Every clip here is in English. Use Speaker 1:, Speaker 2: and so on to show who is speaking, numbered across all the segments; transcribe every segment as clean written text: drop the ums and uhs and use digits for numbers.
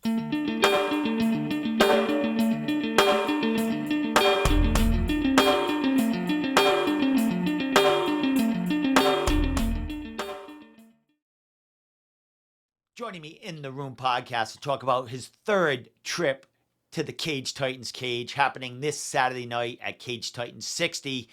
Speaker 1: Joining me in the room podcast to talk about his third trip to the Cage Titans cage happening this Saturday night at Cage Titans 60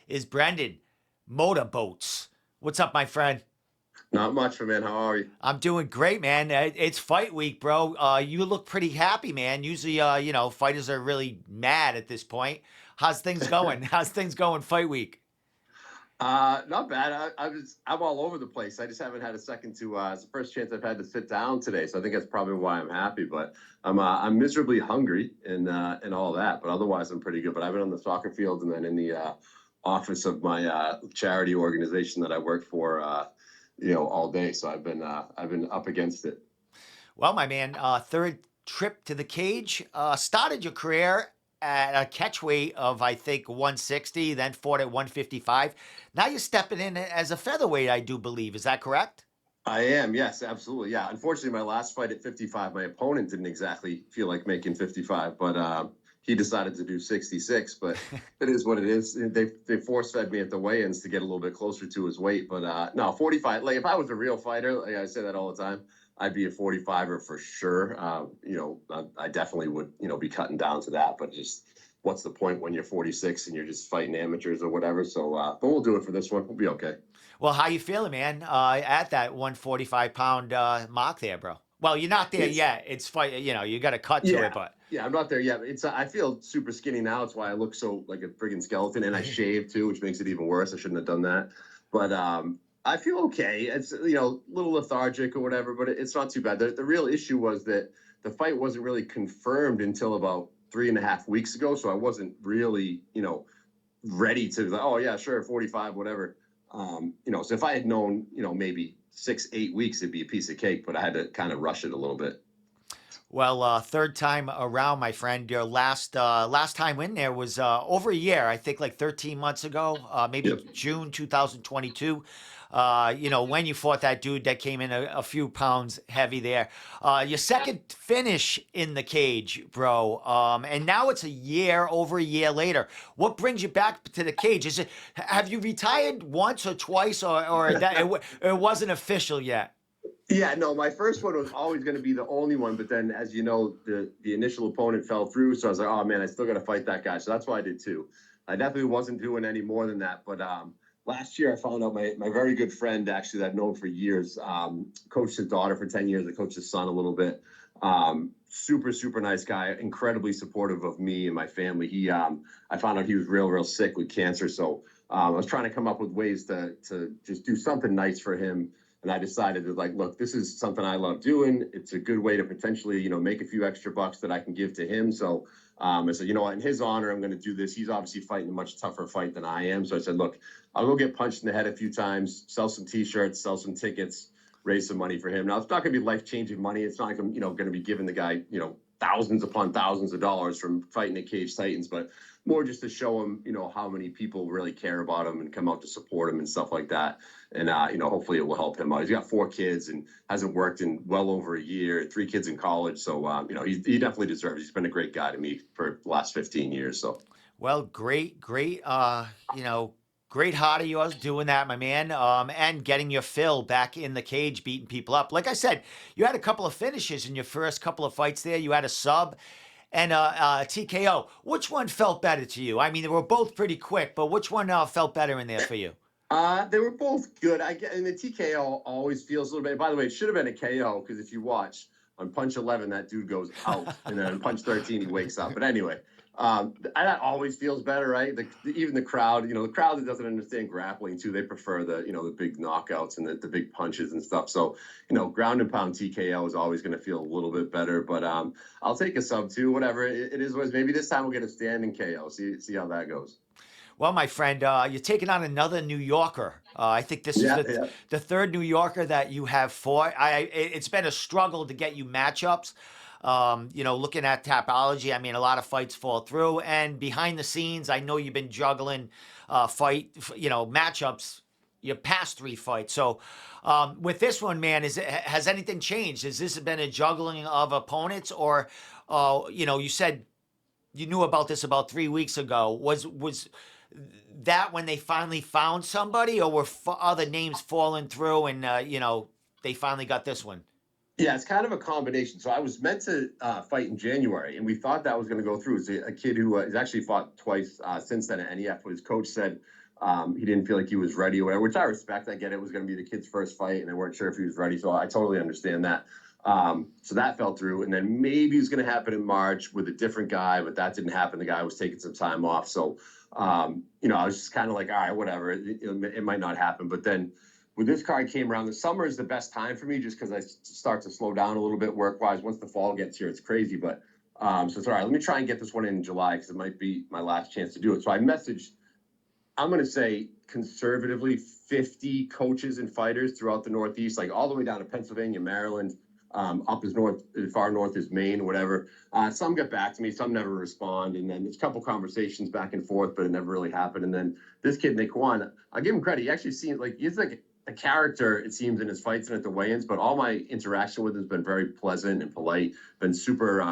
Speaker 1: is Brendon Motorboats. What's up, my friend?
Speaker 2: Not much, man. How are you?
Speaker 1: I'm doing great, man. It's fight week, bro. You look pretty happy, man. Usually, fighters are really mad at this point. How's things going? How's things going fight week?
Speaker 2: Not bad. I'm all over the place. I just haven't had a second to. It's the first chance I've had to sit down today, so I think that's probably why I'm happy. But I'm miserably hungry and all that. But otherwise, I'm pretty good. But I've been on the soccer field and then in the office of my charity organization that I work for, all day. So I've been up against it.
Speaker 1: Well, my man, third trip to the cage. Started your career at a catch weight of, I think, 160, then fought at 155. Now you're stepping in as a featherweight, I do believe. Is that correct?
Speaker 2: I am, yes, absolutely. Yeah. Unfortunately, my last fight at 55, my opponent didn't exactly feel like making 55, but he decided to do 66. But it is what it is. They force fed me at the weigh-ins to get a little bit closer to his weight. But no, 45. Like if I was a real fighter, like I say that all the time, I'd be a 45er for sure. I definitely would, be cutting down to that. But just what's the point when you're 46 and you're just fighting amateurs or whatever? So, but we'll do it for this one. We'll be okay.
Speaker 1: Well, how you feeling, man, at that 145-pound mark there, bro? Well, you're not there yet. It's fight. You got to cut to it, but.
Speaker 2: Yeah, I'm not there yet. I feel super skinny now. It's why I look so like a friggin' skeleton, and I shave too, which makes it even worse. I shouldn't have done that. But I feel okay. It's a little lethargic or whatever, but it's not too bad. The real issue was that the fight wasn't really confirmed until about 3.5 weeks ago, so I wasn't really ready to. Oh yeah, sure, 45, whatever. So if I had known, maybe 6-8 weeks, it'd be a piece of cake. But I had to kind of rush it a little bit.
Speaker 1: Well, third time around, my friend. Your last time in there was over a year, I think, like 13 months ago, maybe
Speaker 2: Yep.
Speaker 1: June 2022. When you fought that dude that came in a few pounds heavy there. Your second finish in the cage, bro. And now it's over a year later. What brings you back to the cage? Have you retired once or twice, or that it wasn't official yet?
Speaker 2: Yeah, no, my first one was always going to be the only one, but then, as you know, the initial opponent fell through, so I was like, oh man, I still got to fight that guy. So that's why I did two. I definitely wasn't doing any more than that, but last year I found out my very good friend, actually, that I've known for years, coached his daughter for 10 years. I coached his son a little bit. Super, super nice guy, incredibly supportive of me and my family. I found out he was real sick with cancer, so I was trying to come up with ways to just do something nice for him. And I decided to look, this is something I love doing. It's a good way to potentially, make a few extra bucks that I can give to him. So I said, in his honor, I'm going to do this. He's obviously fighting a much tougher fight than I am. So I said, look, I'll go get punched in the head a few times, sell some T-shirts, sell some tickets, raise some money for him. Now, it's not going to be life-changing money. It's not like I'm, going to be giving the guy, thousands upon thousands of dollars from fighting the Cage Titans, but more just to show him, how many people really care about him and come out to support him and stuff like that. And, hopefully it will help him out. He's got 4 kids and hasn't worked in well over a year, 3 kids in college. So, he definitely deserves it. He's been a great guy to me for the last 15 years. So,
Speaker 1: Well, great, great heart of yours doing that, my man, and getting your fill back in the cage, beating people up. Like I said, you had a couple of finishes in your first couple of fights there. You had a sub and a TKO. Which one felt better to you? I mean, they were both pretty quick, but which one felt better in there for you?
Speaker 2: They were both good. And the TKO always feels a little bit. By the way, it should have been a KO because if you watch on punch 11, that dude goes out, and then on punch 13, he wakes up. But anyway, that always feels better, right? Even the crowd, the crowd that doesn't understand grappling too, they prefer the big knockouts and the big punches and stuff. So, ground and pound TKO is always going to feel a little bit better. But I'll take a sub too, whatever it is. Maybe this time we'll get a standing KO. See how that goes.
Speaker 1: Well, my friend, you're taking on another New Yorker. I think this is the third New Yorker that you have fought. It's been a struggle to get you matchups. Looking at Tapology, I mean, a lot of fights fall through. And behind the scenes, I know you've been juggling matchups your past 3 fights. So with this one, man, has anything changed? Has this been a juggling of opponents, or you said you knew about this about 3 weeks ago? Was that when they finally found somebody, or were other names falling through, and they finally got this one?
Speaker 2: Yeah, it's kind of a combination. So I was meant to fight in January, and we thought that was going to go through. It's a kid who has actually fought twice since then at NEF, but his coach said he didn't feel like he was ready or whatever, which I respect. I get it. It was going to be the kid's first fight, and they weren't sure if he was ready. So I totally understand that. So that fell through. And then maybe it was going to happen in March with a different guy, but that didn't happen. The guy was taking some time off. So, I was just kind of like, all right, whatever. It might not happen. But then when this card came around, the summer is the best time for me just because I start to slow down a little bit work-wise. Once the fall gets here, it's crazy. But so it's all right. Let me try and get this one in July because it might be my last chance to do it. So I messaged, I'm going to say conservatively 50 coaches and fighters throughout the Northeast, like all the way down to Pennsylvania, Maryland, up as far north as Maine, whatever. Some get back to me, some never respond. And then there's a couple conversations back and forth, but it never really happened. And then this kid, Naquan, I'll give him credit. He actually seems like he's like a character, it seems, in his fights and at the weigh-ins, but all my interaction with him has been very pleasant and polite, been super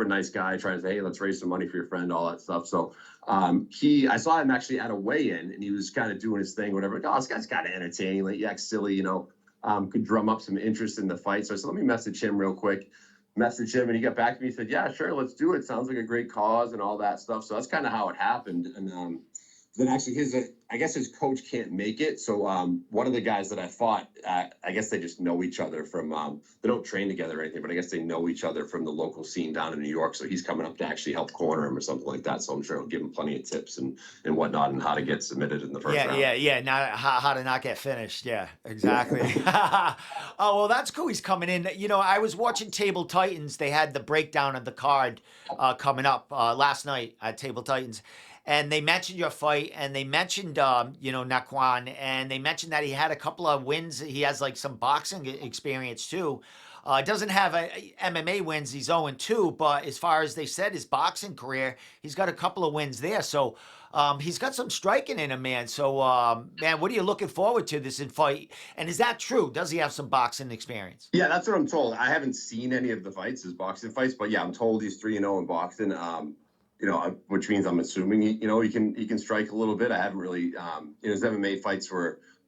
Speaker 2: nice guy, trying to say, hey, let's raise some money for your friend, all that stuff. So I saw him actually at a weigh-in, and he was kind of doing his thing, whatever. Like, oh, this guy's kind of entertaining, like, yeah, silly, could drum up some interest in the fight. So I said, let me message him real quick. Message him, and he got back to me. He said, yeah, sure, let's do it. Sounds like a great cause and all that stuff. So that's kind of how it happened. And then actually I guess his coach can't make it. So one of the guys that I fought, I guess they just know each other from, they don't train together or anything, but I guess they know each other from the local scene down in New York. So he's coming up to actually help corner him or something like that. So I'm sure he'll give him plenty of tips and whatnot and how to get submitted in the first round.
Speaker 1: Yeah. Not how to not get finished. Yeah, exactly. Oh, well, that's cool. He's coming in. I was watching Table Titans. They had the breakdown of the card coming up last night at Table Titans. And they mentioned your fight, and they mentioned, Naquan, and they mentioned that he had a couple of wins. He has like some boxing experience too. Doesn't have MMA wins. He's 0-2, but as far as they said, his boxing career, he's got a couple of wins there. So he's got some striking in him, man. So, man, what are you looking forward to this in fight? And is that true? Does he have some boxing experience?
Speaker 2: Yeah, that's what I'm told. I haven't seen any of the fights, his boxing fights, but yeah, I'm told he's 3-0 in boxing. Which means I'm assuming he can strike a little bit. I haven't really, his MMA fights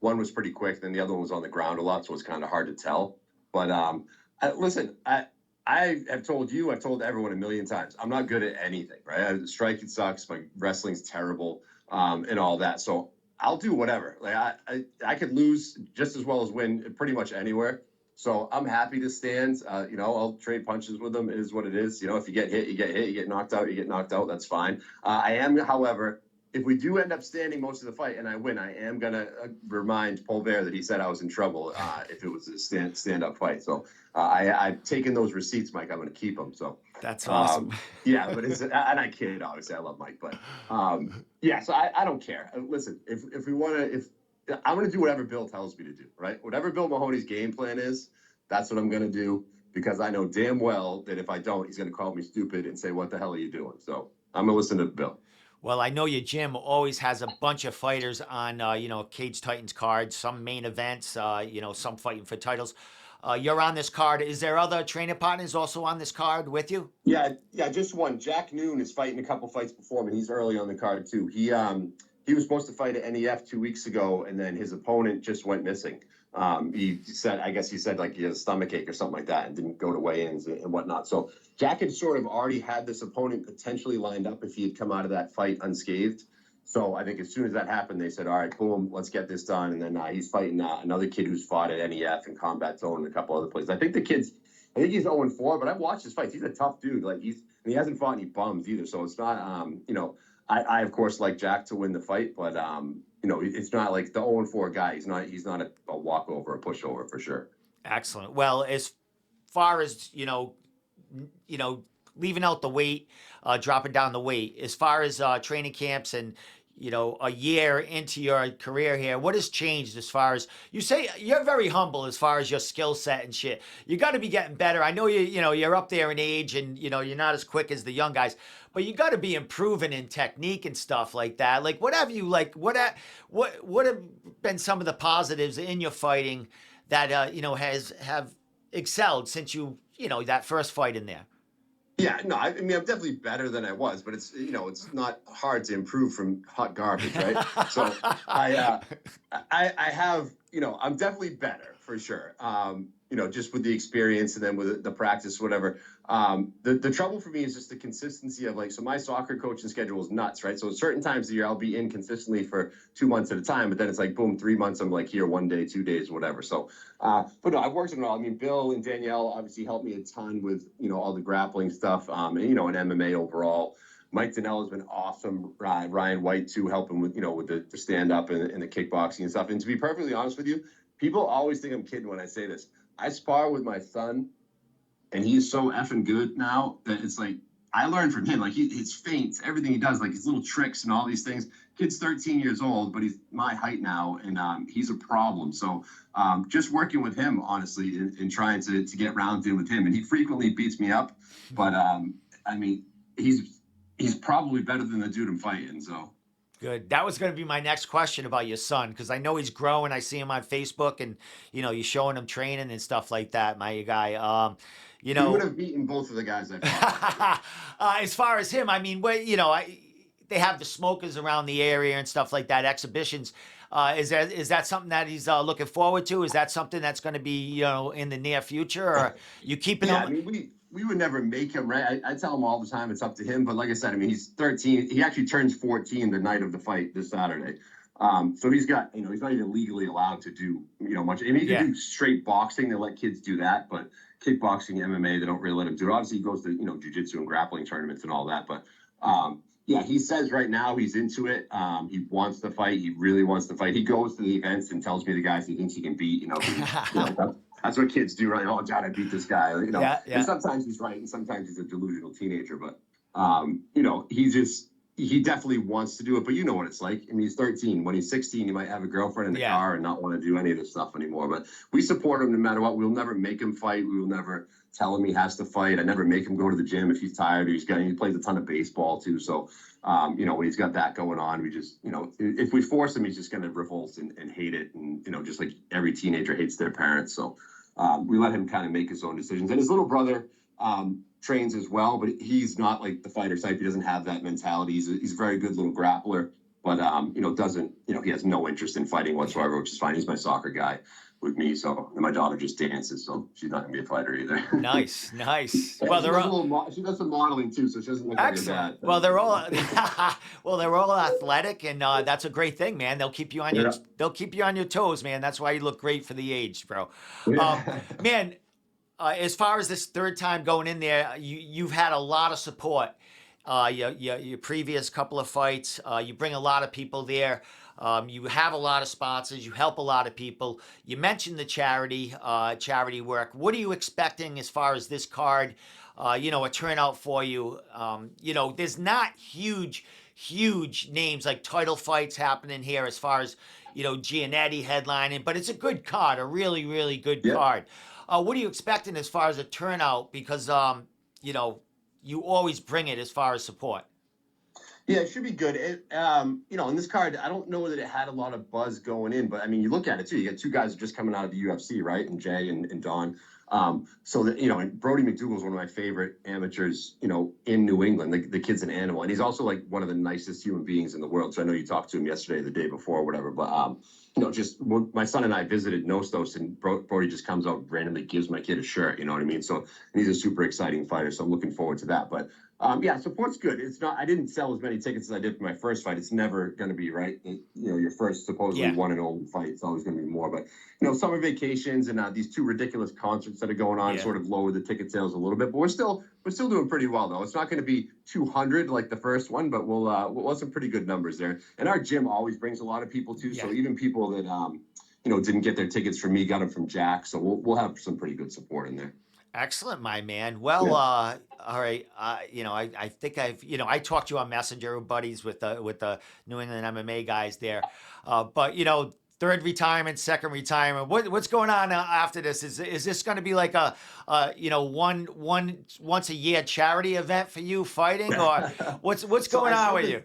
Speaker 2: one was pretty quick, then the other one was on the ground a lot, so it's kind of hard to tell. But listen, I have told you, I've told everyone a million times, I'm not good at anything, right? Striking sucks, my wrestling's terrible, and all that. So I'll do whatever. Like I could lose just as well as win pretty much anywhere. So I'm happy to stand. I'll trade punches with them. It is what it is. If you get hit, you get hit. You get knocked out, you get knocked out. That's fine. I am, however, if we do end up standing most of the fight and I win, I am going to remind Polvert that he said I was in trouble if it was a stand-up fight. So I've taken those receipts, Mike. I'm going to keep them. So
Speaker 1: that's awesome.
Speaker 2: Yeah, but and I kid, obviously. I love Mike. But yeah, so I don't care. Listen, if we want to, I'm going to do whatever Bill tells me to do, right? Whatever Bill Mahoney's game plan is, that's what I'm going to do, because I know damn well that if I don't, he's going to call me stupid and say, what the hell are you doing? So I'm going to listen to Bill.
Speaker 1: Well, I know your gym always has a bunch of fighters on, Cage Titans cards, some main events, some fighting for titles. You're on this card. Is there other training partners also on this card with you?
Speaker 2: Yeah, just one. Jack Noon is fighting a couple fights before me. He's early on the card too. He was supposed to fight at NEF 2 weeks ago, and then his opponent just went missing. He said like he has a stomach ache or something like that and didn't go to weigh-ins and whatnot. So Jack had sort of already had this opponent potentially lined up if he had come out of that fight unscathed. So I think as soon as that happened, they said, all right, boom, let's get this done. And then he's fighting another kid who's fought at NEF and Combat Zone and a couple other places. I think he's 0-4, but I've watched his fights. He's a tough dude. Like he hasn't fought any bums either. So it's not, I of course like Jack to win the fight, but it's not like the 0-4 guy. He's not a walkover, a pushover for sure.
Speaker 1: Excellent. Well, as far as leaving out the weight, dropping down the weight, as far as training camps and a year into your career here, what has changed as far as you say you're very humble as far as your skill set and shit. You got to be getting better. I know you're up there in age and you're not as quick as the young guys, but you got to be improving in technique and stuff like that. Like what have you like what have been some of the positives in your fighting that has have excelled since that first fight in there?
Speaker 2: Yeah, no, I mean, I'm definitely better than I was, but it's not hard to improve from hot garbage, right? So I, uh, I have, I'm definitely better for sure. Just with the experience and then with the practice, whatever. The trouble for me is just the consistency of like, so my soccer coaching schedule is nuts, right? So certain times of the year I'll be in consistently for 2 months at a time, but then it's like, boom, 3 months, I'm like here 1 day, 2 days, whatever. So, but no, I've worked on it all. I mean, Bill and Danielle obviously helped me a ton with, all the grappling stuff, and, in MMA overall. Mike Donnell has been awesome. Ryan White too, helping with with the stand up and the kickboxing and stuff. And to be perfectly honest with you, people always think I'm kidding when I say this. I spar with my son, and he's so effing good now that it's like I learned from him. Like his feints, everything he does, like his little tricks and all these things. Kid's 13 years old, but he's my height now, and he's a problem. So just working with him, honestly, and trying to get rounded in with him, and he frequently beats me up, but I mean, he's probably better than the dude I'm fighting. So.
Speaker 1: Good. That was going to be my next question about your son because I know he's growing. I see him on Facebook, and you're showing him training and stuff like that. My guy. You
Speaker 2: He would
Speaker 1: know,
Speaker 2: have beaten both of the guys I fought.
Speaker 1: as far as him, I mean, they have the smokers around the area and stuff like that. Exhibitions. Is that something that he's looking forward to? Is that something that's going to be in the near future, or you keeping
Speaker 2: Yeah,
Speaker 1: him?
Speaker 2: I mean, we would never make him, right? I tell him all the time it's up to him. But like I said, I mean, he's 13. He actually turns 14 the night of the fight this Saturday. So he's got, he's not even legally allowed to do, much. I mean, he can
Speaker 1: Yeah.
Speaker 2: do straight boxing. They let kids do that, but kickboxing, MMA, they don't really let him do it. Obviously, he goes to, jujitsu and grappling tournaments and all that. But yeah, he says right now he's into it. He wants to fight. He really wants to fight. He goes to the events and tells me the guys he thinks he can beat. That's what kids do, right? Oh, Dad, I beat this guy.
Speaker 1: Yeah.
Speaker 2: And
Speaker 1: Yeah.
Speaker 2: sometimes he's right, and sometimes he's a delusional teenager. But he definitely wants to do it. But you know what it's like. I mean, he's 13. When he's 16, he might have a girlfriend in the car and not want to do any of this stuff anymore. But we support him no matter what. We'll never make him fight. We will never tell him he has to fight. I never make him go to the gym if he's tired or he plays a ton of baseball too. So, when he's got that going on, we just, if we force him, he's just going to revolt and hate it. And, just like every teenager hates their parents. So we let him kind of make his own decisions. And his little brother trains as well, but he's not like the fighter type. He doesn't have that mentality. He's a very good little grappler, but, doesn't, he has no interest in fighting whatsoever, which is fine. He's my soccer guy with me. So, and my daughter just dances, so she's not gonna be a fighter either.
Speaker 1: Nice.
Speaker 2: Well, she does some modeling too, so she doesn't look
Speaker 1: Excellent.
Speaker 2: like her dad.
Speaker 1: Well, they're all athletic, and that's a great thing, man. They'll keep you on your toes, man. That's why you look great for the age, bro. Man, as far as this third time going in there, you've had a lot of support. Your previous couple of fights, you bring a lot of people there. You have a lot of sponsors. You help a lot of people. You mentioned the charity work. What are you expecting as far as this card? A turnout for you. There's not huge names like title fights happening here as far as Giannetti headlining, but it's a good card, a really really good card. What are you expecting as far as a turnout? Because you always bring it as far as support.
Speaker 2: Yeah, it should be good. In this card, I don't know that it had a lot of buzz going in, but I mean, you look at it too. You got two guys just coming out of the UFC, right? And Jay and Don. So that and Brody McDougal is one of my favorite amateurs, in New England. The kid's an animal, and he's also like one of the nicest human beings in the world. So I know you talked to him yesterday, the day before, or whatever. But just my son and I visited Nostos, and Brody just comes out randomly, gives my kid a shirt. You know what I mean? So he's a super exciting fighter. So I'm looking forward to that. But support's good. It's not. I didn't sell as many tickets as I did for my first fight. It's never going to be right. Your first supposedly one and only fight. It's always going to be more. But summer vacations and these two ridiculous concerts that are going on sort of lower the ticket sales a little bit. But we're still doing pretty well though. It's not going to be 200 like the first one, but we'll have some pretty good numbers there. And our gym always brings a lot of people too. So even people that didn't get their tickets from me, got them from Jack. So we'll have some pretty good support in there.
Speaker 1: Excellent, my man. Well,
Speaker 2: Yeah.
Speaker 1: all right. I think I talked to you on Messenger, buddies, with the New England MMA guys there. But third retirement, second retirement. What's going on after this? Is this going to be like one once a year charity event for you fighting, or what's
Speaker 2: So
Speaker 1: going
Speaker 2: I
Speaker 1: on
Speaker 2: said
Speaker 1: with
Speaker 2: this.
Speaker 1: you?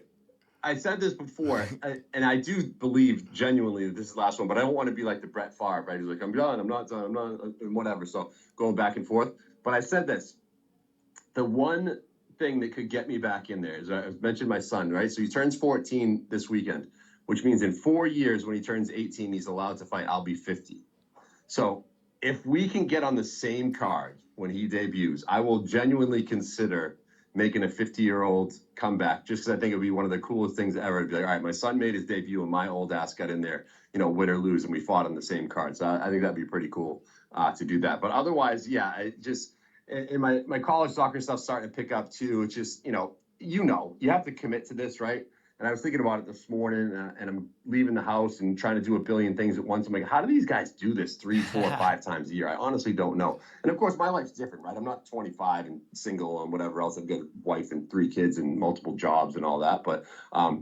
Speaker 2: I said this before, and I do believe genuinely that this is the last one, but I don't want to be like the Brett Favre, right? He's like, I'm done, I'm not done, I'm not, and whatever. So going back and forth. But I said this, the one thing that could get me back in there is I mentioned my son, right? So he turns 14 this weekend, which means in 4 years, when he turns 18, he's allowed to fight. I'll be 50. So if we can get on the same card when he debuts, I will genuinely consider making a 50-year-old comeback just because I think it would be one of the coolest things ever to be like, all right, my son made his debut and my old ass got in there, win or lose, and we fought on the same card. So I think that'd be pretty cool to do that. But otherwise, yeah, it just in my college soccer stuff starting to pick up too. It's just, you have to commit to this, right? And I was thinking about it this morning, and I'm leaving the house and trying to do a billion things at once. I'm like, how do these guys do this 3, 4, 5 times a year? I honestly don't know. And of course, my life's different, right? I'm not 25 and single and whatever else. I've got a wife and 3 kids and multiple jobs and all that. But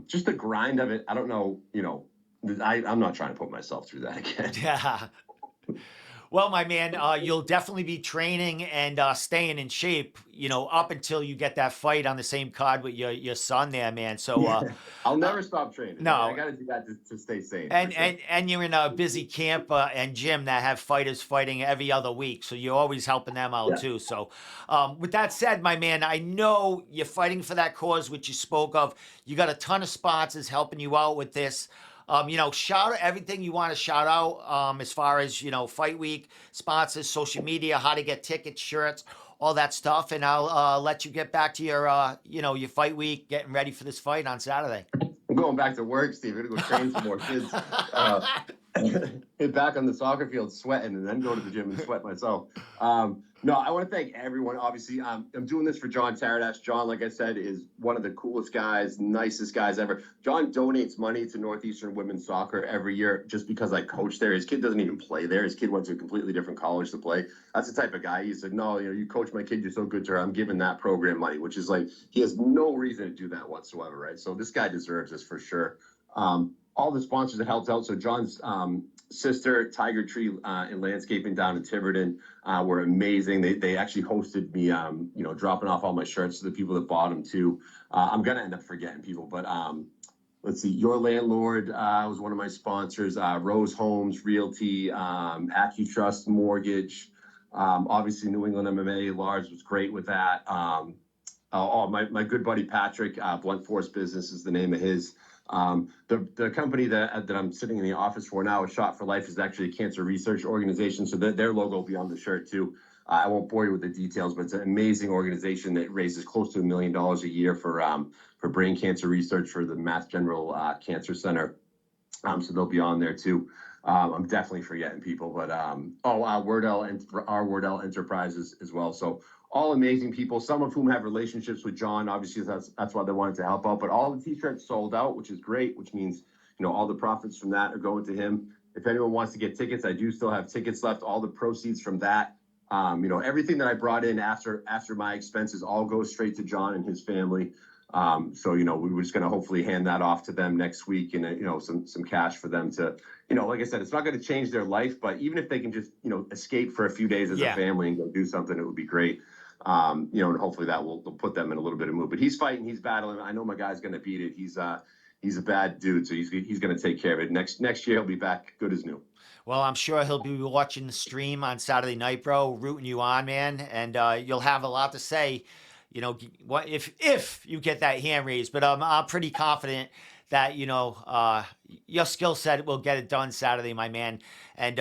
Speaker 2: just the grind of it, I don't know. I'm not trying to put myself through that again.
Speaker 1: Yeah. Well, my man, you'll definitely be training and staying in shape, up until you get that fight on the same card with your son there, man. So,
Speaker 2: I'll
Speaker 1: uh,
Speaker 2: never stop training. I
Speaker 1: no,
Speaker 2: got to do that to stay sane for
Speaker 1: and
Speaker 2: sure.
Speaker 1: and you're in a busy camp and gym that have fighters fighting every other week, so you're always helping them out
Speaker 2: Yeah.
Speaker 1: too. So, with that said, my man, I know you're fighting for that cause, which you spoke of. You got a ton of sponsors helping you out with this. Shout out everything you want to shout out as far as fight week sponsors, social media, how to get tickets, shirts, all that stuff, and I'll let you get back to your fight week, getting ready for this fight on Saturday.
Speaker 2: I'm going back to work, Steve. I'm going to go train some more kids. Get back on the soccer field sweating and then go to the gym and sweat myself. No, I want to thank everyone. Obviously, I'm doing this for John Taradash. John, like I said, is one of the coolest guys, nicest guys ever. John donates money to Northeastern Women's Soccer every year just because I coach there. His kid doesn't even play there. His kid went to a completely different college to play. That's the type of guy. He said, no, you coach my kid. You're so good to her. I'm giving that program money, which is like, he has no reason to do that whatsoever, right? So this guy deserves this for sure. All the sponsors that helped out. So John's sister, Tiger Tree in landscaping down in Tiverton, were amazing. They actually hosted me, dropping off all my shirts to the people that bought them too. I'm gonna end up forgetting people, but let's see. Your Landlord was one of my sponsors. Rose Homes Realty, AccuTrust Mortgage. Obviously, New England MMA. Lars was great with that. My good buddy Patrick, Blunt Force Business is the name of his. The company that I'm sitting in the office for now, Shot for Life, is actually a cancer research organization. So their logo will be on the shirt too. I won't bore you with the details, but it's an amazing organization that raises close to $1 million a year for brain cancer research for the Mass General Cancer Center. So they'll be on there too. I'm definitely forgetting people, but Wordell and our Wordell Enterprises as well. So all amazing people, some of whom have relationships with John. Obviously, that's why they wanted to help out. But all the t-shirts sold out, which is great, which means all the profits from that are going to him. If anyone wants to get tickets, I do still have tickets left. All the proceeds from that, everything that I brought in after my expenses all goes straight to John and his family. So we were just going to hopefully hand that off to them next week, and some cash for them to, like I said, it's not going to change their life, but even if they can just escape for a few days as a
Speaker 1: Yeah.
Speaker 2: family and go do something, it would be great. And hopefully that will put them in a little bit of mood. But he's fighting, he's battling. I know my guy's going to beat it. He's a bad dude, so he's going to take care of it. Next year he'll be back good as new.
Speaker 1: Well, I'm sure he'll be watching the stream on Saturday night, bro, rooting you on, man, and you'll have a lot to say. What if you get that hand raised? But I'm pretty confident that your skill set will get it done Saturday, my man. And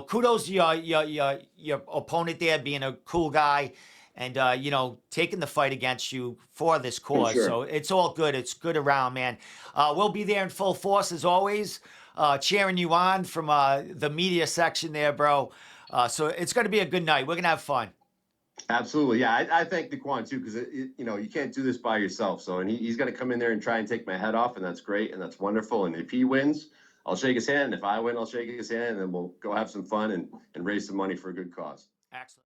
Speaker 1: kudos to your opponent there, being a cool guy, and taking the fight against you for this cause.
Speaker 2: Sure.
Speaker 1: So it's all good. It's good around, man. We'll be there in full force as always, cheering you on from the media section there, bro. So it's going to be a good night. We're going to have fun.
Speaker 2: Absolutely. Yeah, I thank Daquan too, because you can't do this by yourself. So, and he's going to come in there and try and take my head off, and that's great and that's wonderful. And if he wins, I'll shake his hand. If I win, I'll shake his hand, and then we'll go have some fun and raise some money for a good cause.
Speaker 1: Excellent.